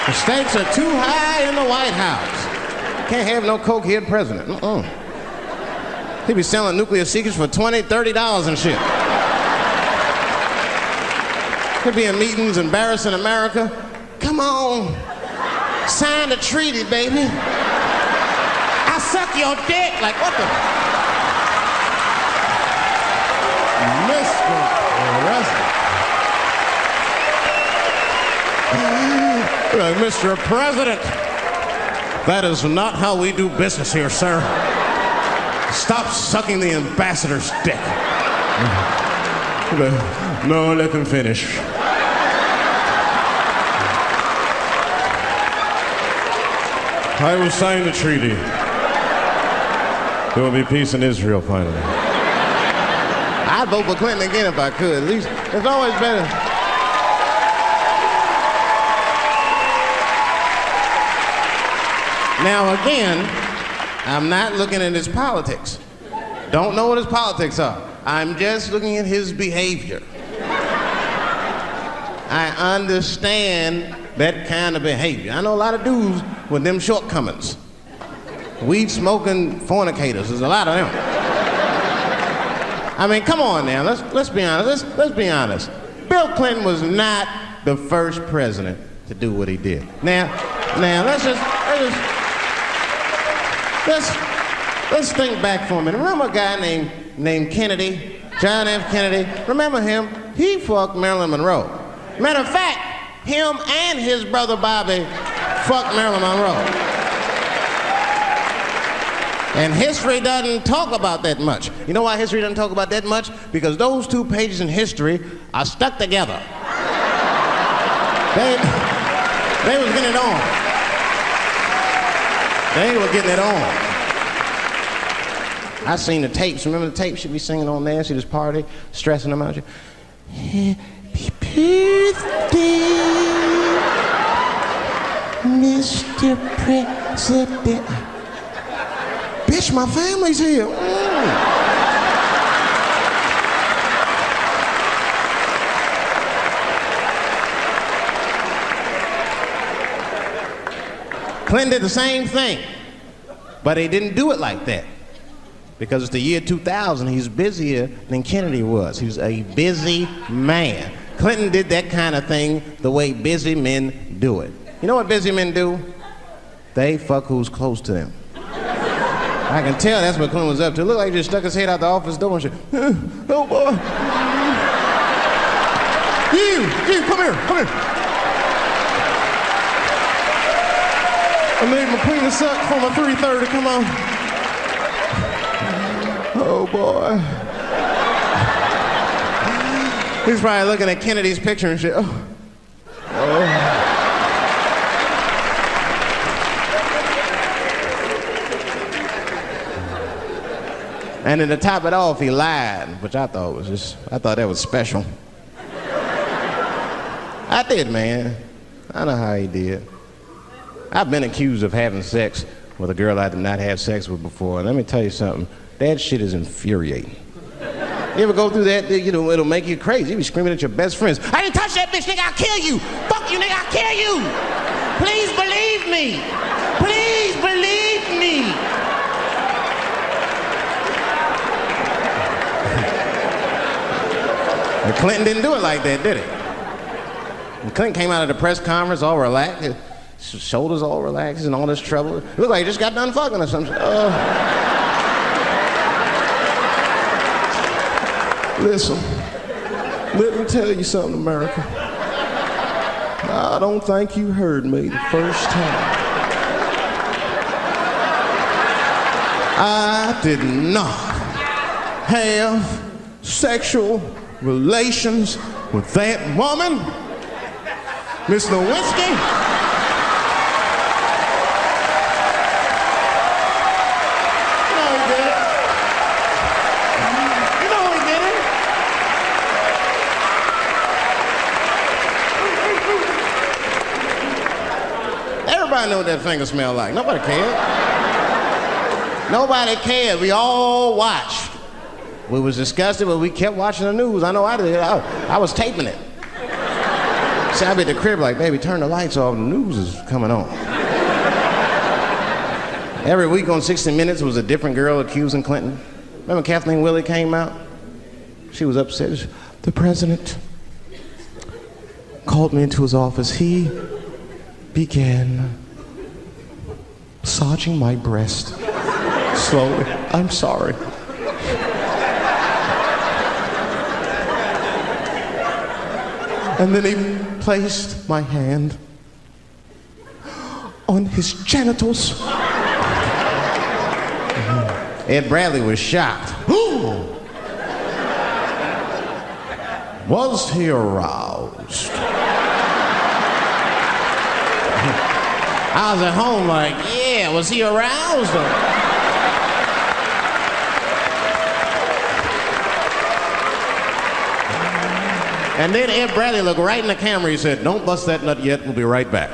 S2: The stakes are too high in the White House. Can't have no cokehead president. He be selling nuclear secrets for $20, $30 and shit. He'll be in meetings embarrassing America. Come on, sign the treaty, baby. I suck your dick. Like, what the? Mr. President. Like, Mr. President, that is not how we do business here, sir. Stop sucking the ambassador's dick. No, let him finish. I will sign the treaty. There will be peace in Israel finally.
S1: I'd vote for Clinton again if I could. At least it's always better.
S2: Now again, I'm not looking at his politics. Don't know what his politics are. I'm just looking at his behavior. I understand that kind of behavior. I know a lot of dudes with them shortcomings. Weed smoking fornicators, there's a lot of them. I mean, come on now, let's be honest. Let's be honest. Bill Clinton was not the first president to do what he did. Now let's think back for a minute. Remember a guy named Kennedy, John F. Kennedy? Remember him? He fucked Marilyn Monroe. Matter of fact, him and his brother Bobby fucked Marilyn Monroe. And history doesn't talk about that much. You know why history doesn't talk about that much? Because those 2 pages in history are stuck together. They was getting it on. They were getting it on. I seen the tapes. Remember the tapes she'd be singing on there? She was party, stressing them out. Happy birthday, Mr. President. Bitch, my family's here. Clinton did the same thing, but he didn't do it like that. Because it's the year 2000, he's busier than Kennedy was. He was a busy man. Clinton did that kind of thing the way busy men do it. You know what busy men do? They fuck who's close to them. I can tell that's what Clinton was up to. Look like he just stuck his head out the office door and shit. Oh boy. You, come here. I made my penis suck for my 3:30, come on. Oh boy. He's probably looking at Kennedy's picture and shit. Oh. And then to top it off, he lied, which I thought that was special. I did, man. I know how he did. I've been accused of having sex with a girl I did not have sex with before. And let me tell you something, that shit is infuriating. You ever go through that, you know, it'll make you crazy. You be screaming at your best friends, I didn't touch that bitch, nigga, I'll kill you. Fuck you, nigga, I'll kill you. Please believe me. Please believe me. And Clinton didn't do it like that, did he? And Clinton came out of the press conference all relaxed, his shoulders all relaxed and all this trouble. It looked like he just got done fucking or something. Listen, let me tell you something, America. I don't think you heard me the first time. I did not have sexual relations with that woman, Miss Lewinsky. Everybody know what that finger smelled like. Nobody cared. Nobody cared. We all watched. We was disgusted, but we kept watching the news. I know I did. I was taping it. See, I'd be at the crib like, baby, turn the lights off. The news is coming on. Every week on 60 Minutes was a different girl accusing Clinton. Remember Kathleen Willey came out? She was upset. The president called me into his office. He began massaging my breast slowly. I'm sorry. And then he placed my hand on his genitals. Ed Bradley was shocked. Was he aroused? I was at home like, yeah, was he aroused? And then Ed Bradley looked right in the camera. He said, don't bust that nut yet. We'll be right back.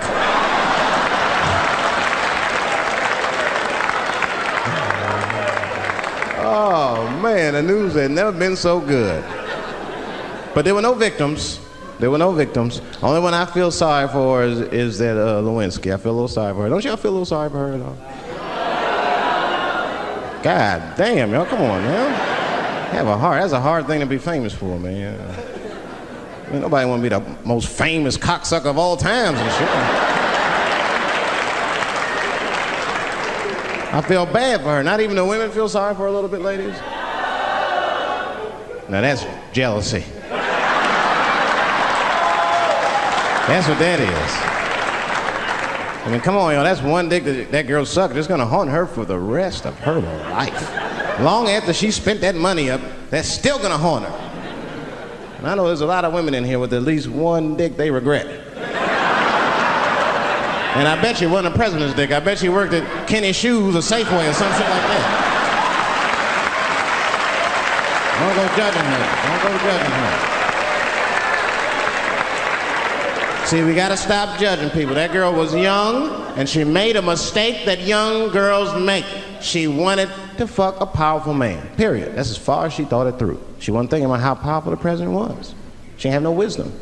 S2: Oh, man, the news had never been so good. But there were no victims. There were no victims. Only one I feel sorry for is that Lewinsky. I feel a little sorry for her. Don't y'all feel a little sorry for her at all? God damn, y'all, come on, man. Have a heart. That's a hard thing to be famous for, man. I mean, nobody want to be the most famous cocksucker of all times and shit. I feel bad for her. Not even the women feel sorry for her a little bit, ladies? Now that's jealousy. That's what that is. I mean, come on, y'all. That's one dick that girl sucked. It's gonna haunt her for the rest of her life. Long after she spent that money up, that's still gonna haunt her. And I know there's a lot of women in here with at least one dick they regret. And I bet you it wasn't a president's dick. I bet she worked at Kenny Shoes or Safeway or some shit like that. Don't go judging her. Don't go judging her. See, we gotta stop judging people. That girl was young, and she made a mistake that young girls make. She wanted to fuck a powerful man, period. That's as far as she thought it through. She wasn't thinking about how powerful the president was. She didn't have no wisdom.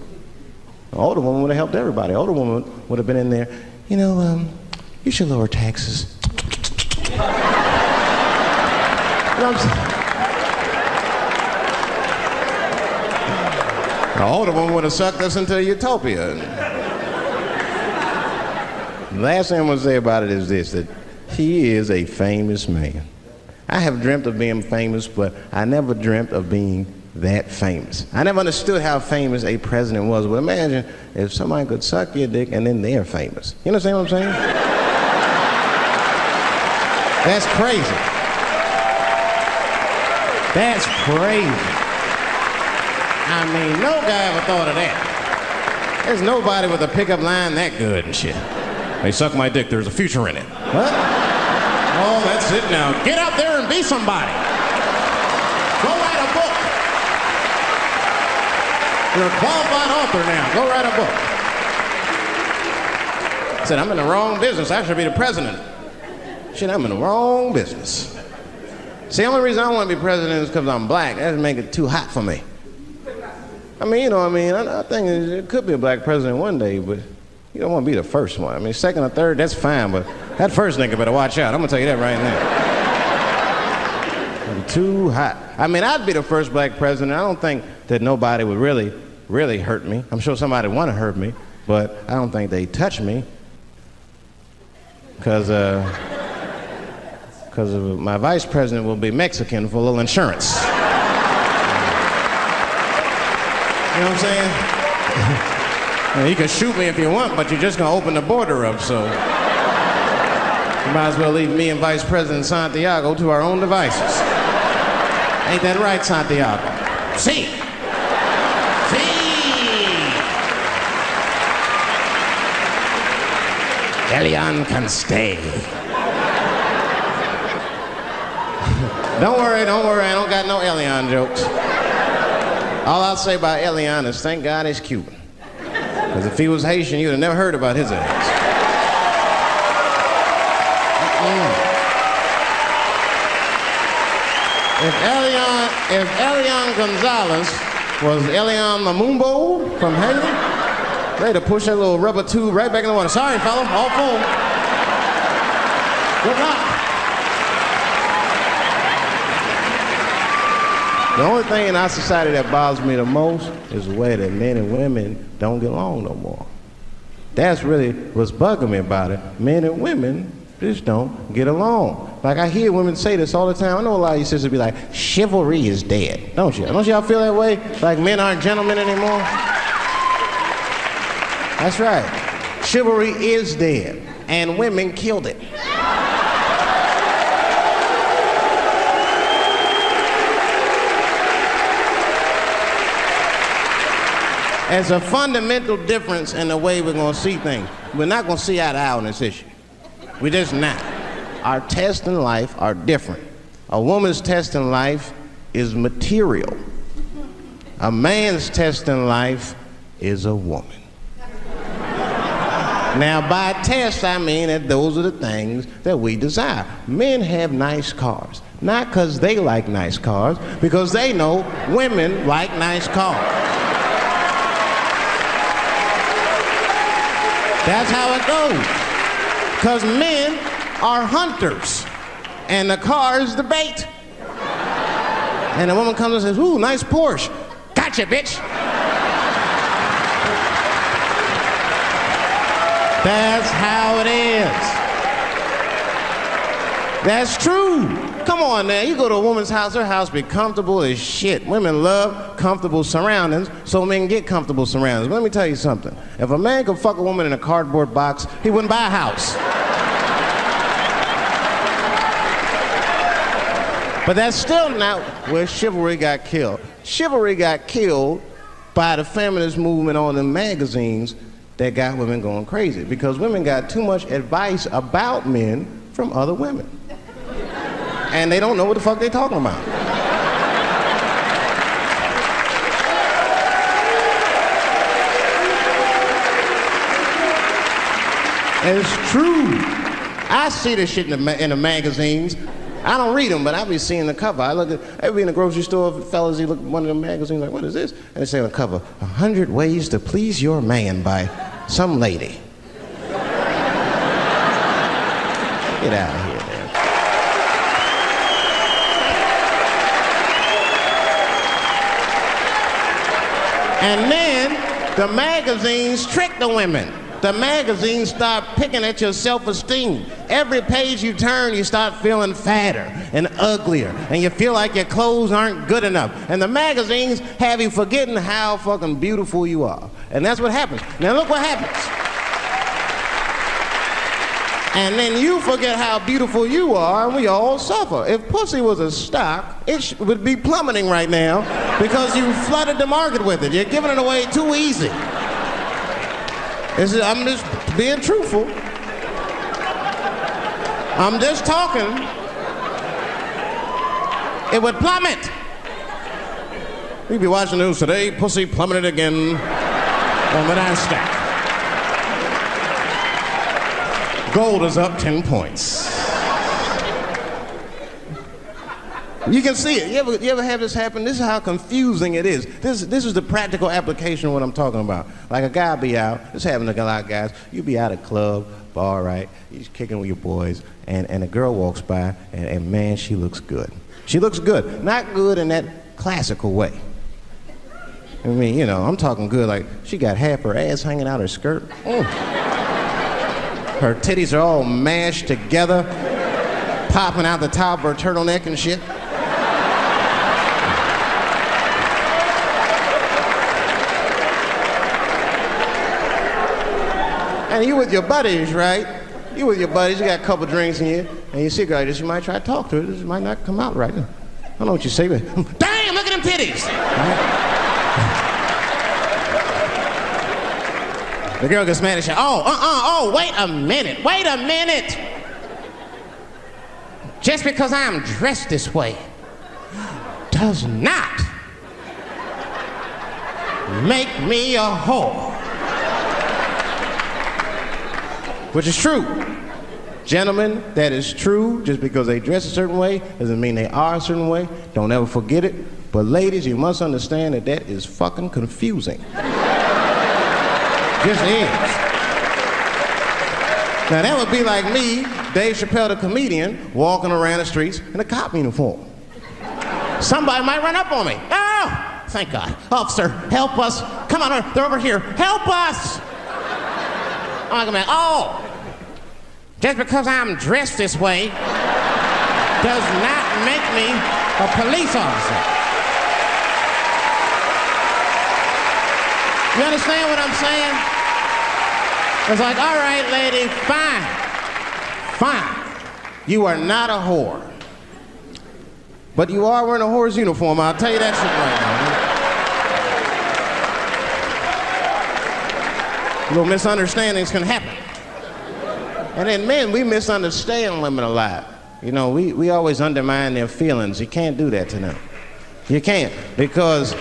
S2: An older woman would have helped everybody. An older woman would have been in there, you know, you should lower taxes. You know what I'm saying? The older one would have sucked us into utopia. The last thing I'm going to say about it is this, that he is a famous man. I have dreamt of being famous, but I never dreamt of being that famous. I never understood how famous a president was. But imagine if somebody could suck your dick and then they're famous. You understand what I'm saying? That's crazy. That's crazy. I mean, no guy ever thought of that. There's nobody with a pickup line that good and shit. They suck my dick, there's a future in it. What? Oh, that's it now. Get out there and be somebody. Go write a book. You're a qualified author now. Go write a book. I said, I'm in the wrong business. I should be the president. Shit, I'm in the wrong business. See, the only reason I want to be president is because I'm black. That would make it too hot for me. I mean, you know, I think it could be a black president one day, but you don't want to be the first one. I mean, second or third, that's fine, but that first nigga better watch out. I'm gonna tell you that right now. I'm too hot. I mean, I'd be the first black president. I don't think that nobody would really hurt me. I'm sure somebody would want to hurt me, but I don't think they'd touch me because my vice president will be Mexican for a little insurance. You know what I'm saying? You can shoot me if you want, but you're just gonna open the border up, so you might as well leave me and Vice President Santiago to our own devices. Ain't that right, Santiago? See. Elian can stay. Don't worry, I don't got no Elian jokes. All I'll say about Elian is thank God he's Cuban. Because if he was Haitian, you'd have never heard about his ass. If Elian Gonzalez was Elian Lumumbo from Haiti, they'd have pushed that little rubber tube right back in the water. Sorry, fella, all full. Good luck. The only thing in our society that bothers me the most is the way that men and women don't get along no more. That's really what's bugging me about it. Men and women just don't get along. Like I hear women say this all the time. I know a lot of you sisters be like, chivalry is dead. Don't you? Don't y'all feel that way? Like men aren't gentlemen anymore? That's right. Chivalry is dead. And women killed it. There's a fundamental difference in the way we're going to see things. We're not going to see eye to eye on this issue. We're just not. Our tests in life are different. A woman's test in life is material. A man's test in life is a woman. Now, by test, I mean that those are the things that we desire. Men have nice cars. Not because they like nice cars, because they know women like nice cars. That's how it goes. Because men are hunters, and the car is the bait. And a woman comes and says, ooh, nice Porsche. Gotcha, bitch. That's how it is. That's true. Come on now, you go to a woman's house, her house be comfortable as shit. Women love comfortable surroundings, so men get comfortable surroundings. But let me tell you something. If a man could fuck a woman in a cardboard box, he wouldn't buy a house. But that's still not where chivalry got killed. Chivalry got killed by the feminist movement on the magazines that got women going crazy, because women got too much advice about men from other women. And they don't know what the fuck they're talking about. It's true. I see this shit in the magazines. I don't read them, but I be seeing the cover. I be in the grocery store, fellas, you look at one of the magazines, like, what is this? And they say on the cover, 100 Ways to Please Your Man by some lady. Get out of here, man. And then the magazines trick the women. The magazines start picking at your self-esteem. Every page you turn, you start feeling fatter and uglier, and you feel like your clothes aren't good enough. And the magazines have you forgetting how fucking beautiful you are. And that's what happens. Now look what happens. And then you forget how beautiful you are, and we all suffer. If pussy was a stock, it would be plummeting right now because you flooded the market with it. You're giving it away too easy. I'm just being truthful. I'm just talking. It would plummet. You'd be watching the news today, pussy plummeted again on the NASDAQ. Gold is up 10 points. You can see it. You ever have this happen? This is how confusing it is. This is the practical application of what I'm talking about. Like a guy be out, this happens to a lot of guys, you be out at a club, bar, right? You're kicking with your boys, and a girl walks by, and man, she looks good. She looks good. Not good in that classical way. I mean, you know, I'm talking good, like she got half her ass hanging out her skirt. Her titties are all mashed together, popping out the top of her turtleneck and shit. And you with your buddies, right? You with your buddies, you got a couple drinks in you, and you see a girl, you might try to talk to her, this might not come out right. I don't know what you say, but damn, look at them titties! The girl gets mad and says, wait a minute. Just because I'm dressed this way does not make me a whore. Which is true. Gentlemen, that is true. Just because they dress a certain way doesn't mean they are a certain way. Don't ever forget it. But ladies, you must understand that that is fucking confusing. Just is. Now that would be like me, Dave Chappelle the comedian, walking around the streets in a cop uniform. Somebody might run up on me. Oh, thank God. Officer, help us. Come on, they're over here. Help us. I'm like, oh, just because I'm dressed this way does not make me a police officer. You understand what I'm saying? It's like, all right, lady, fine. You are not a whore. But you are wearing a whore's uniform, I'll tell you that shit right now. Little misunderstandings can happen. And then men, we misunderstand women a lot. You know, we always undermine their feelings. You can't do that to them. You can't, because,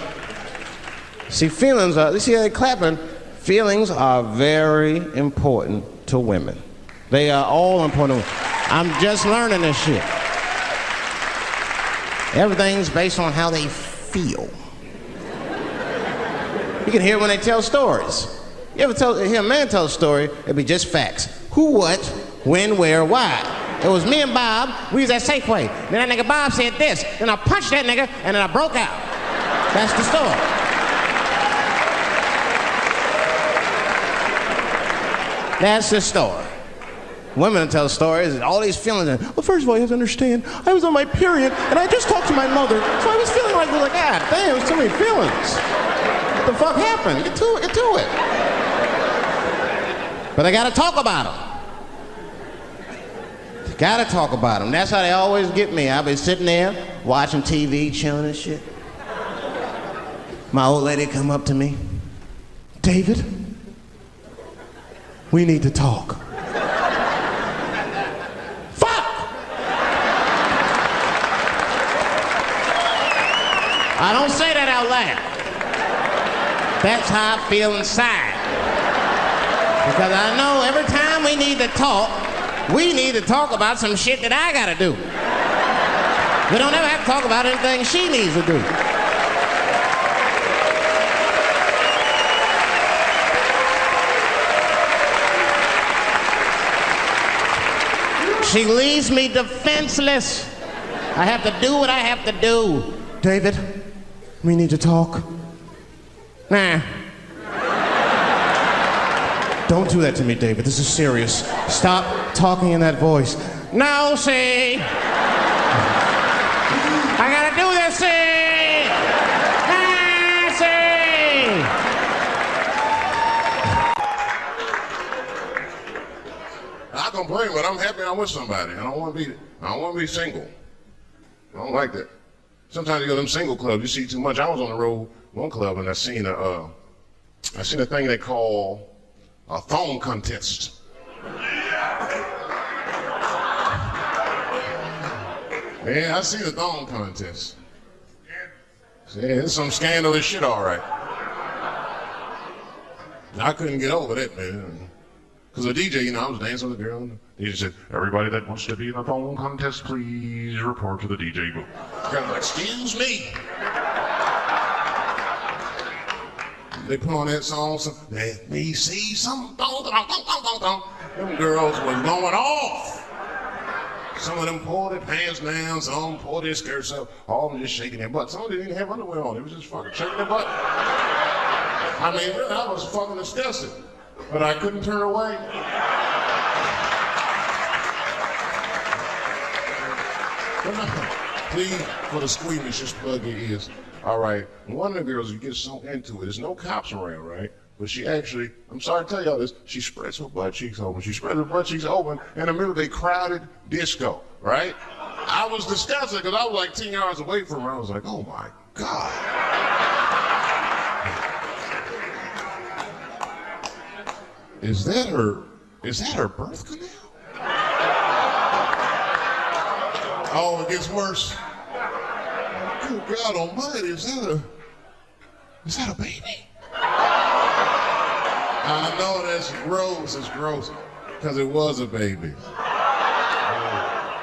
S2: see, feelings are, you see how they clapping? Feelings are very important to women. They are all important. I'm just learning this shit. Everything's based on how they feel. You can hear when they tell stories. You ever hear a man tell a story, it'd be just facts. Who, what, when, where, why. It was me and Bob, we was at Safeway. Then that nigga Bob said this, then I punched that nigga, and then I broke out. That's the story. That's the story. Women tell stories, all these feelings. Well, first of all, you have to understand, I was on my period, and I just talked to my mother, so I was feeling like, God damn, there's too many feelings. What the fuck happened? Get to it. But I gotta talk about them. Gotta talk about them. That's how they always get me. I'll be sitting there, watching TV, chilling and shit. My old lady come up to me. David, we need to talk. I don't say that out loud. That's how I feel inside. Because I know every time we need to talk about some shit that I gotta do. We don't ever have to talk about anything she needs to do. She leaves me defenseless. I have to do what I have to do. David, we need to talk. Nah. Don't do that to me, David. This is serious. Stop talking in that voice. No, see. I gotta do this, see.
S5: I complain, but I'm happy I'm with somebody. I don't want to be single. I don't like that. Sometimes you go to them single clubs, you see too much. I was on the road, one club, and I seen a thing they call a thong contest. Yeah, I see the thong contest. Yeah, it's some scandalous shit, all right. I couldn't get over that, man. Because the DJ, I was dancing with the girl. The DJ said, everybody that wants to be in a thong contest, please report to the DJ booth. The girl was like, excuse me. They put on that song, let me see some thong. Them girls was going off. Some of them pulled their pants down, some of them pulled their skirts up, all of them just shaking their butt. Some of them didn't have underwear on, they was just fucking shaking their butt. I mean, really, I was fucking disgusted. But I couldn't turn away. Please, for the squeamish, just plug your ears. All right, one of the girls, you get so into it, there's no cops around, right? But she actually, I'm sorry to tell y'all this, she spreads her butt cheeks open. She spreads her butt cheeks open in the middle of a crowded disco, right? I was disgusted because I was like 10 yards away from her. I was like, oh my God. Is that her birth canal? Oh, it gets worse. Good God Almighty, is that a baby? I know that's gross, it's gross, because it was a baby.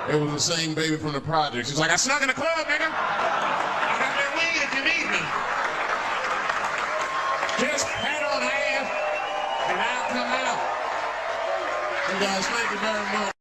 S5: It was the same baby from the project. She's like, I snuck in the club, nigga. I got that weed if you need me. Just pat on the ass, and I'll come out. You guys, thank you very much.